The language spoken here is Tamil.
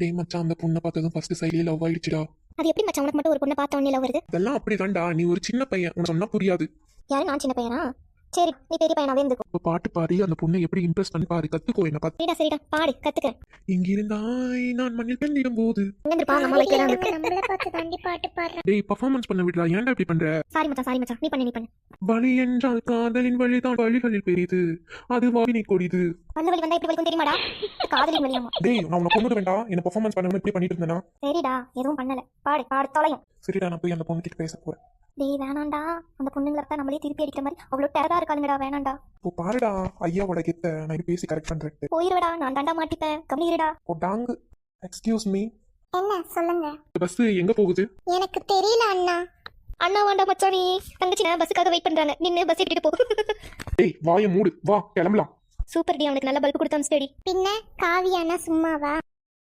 டேய் மச்சான், அந்த பொண்ணை பார்த்ததும் ஃபர்ஸ்ட் சைட்லயே லவ் ஆயிடுச்சுடா. அது எப்படி மச்சான் உனக்கு மட்டும் ஒரு பொண்ணை பார்த்த உடனே லவ் வருது? அதெல்லாம் அப்படிதான்டா, நீ ஒரு சின்ன பையன், உனக்கு சொன்னா புரியாது. யாரு, நான் சின்ன பையனா? சரி, நீ பெரிய பையனாவே இருந்துக்கோ. இப்ப பாட்டு பாடி அந்த பொண்ணை எப்படி இம்ப்ரெஸ் பண்ணி பாரு, கத்துக்கோ என்ன பார்த்து. சரிடா சரிடா, பாடு, கத்துக்கிறேன். இங்கிருந்தாய் நான் மண்ணில் பெண்ணிடும் போது. இங்க பா, நம்ம லைக்ல இருக்கு. நம்மள பார்த்து தாண்டி பாட்டு பாடுற. டேய் பர்ஃபார்மன்ஸ் பண்ண விடுறா, ஏன்டா இப்படி பண்ற? சாரி மச்சான், நீ பண்ணு. வழி என்றால் காதலின் வழிதான் வழிகளில் பெரிது, அது வாவினை கொடிது. வந்த வழி வந்தா இப்படி வலிக்கும் தெரியுமாடா? காதலின் வழியாமா? டேய் நான் உன்னை கொண்டு வேண்டாம், என்ன பர்ஃபார்மன்ஸ் பண்ணணும் இப்படி பண்ணிட்டு இருந்தேனா? சரிடா, எதுவும் பண்ணல. பாடு தொலையும். சரிடா, நான் போய் அந்த பொண்ணுகிட்ட பேச போறேன். டேய் வேணாண்டா, அந்த பொண்ணுங்களை தான் நம்மளே திருப்பி அடிக்கிற மாதிரி அவ்வளோ டெரரா இருக்காளுங்கடா, வேணாண்டா. இப்போ பாருடா, ஐயாவோட கெத்த நான் இது பேசி கரெக்ட் பண்றேன். போயிருடா, நான் தாண்டா மாட்டிப்பேன், கம்மிடுடா. ஓ டாங்கு, எக்ஸ்கியூஸ் மீ, என்ன சொல்லுங்க? பஸ் எங்க போகுது? எனக்கு தெரியல அண்ணா. அண்ணா வாண்டா மச்சான், நீ தங்கச்சி நான் பஸ்ஸுக்காக வெயிட் பண்றாங்க, நின்னு பஸ் எடுத்துட்டு போ. டேய் வாயை மூடு, வா கிளம்பலாம். சூப்பர் டி, அவனுக்கு நல்ல பல்பு கொடுத்து அனுப்பிச்சிட்டேடி. பின்ன காவியானா சும்மாவா?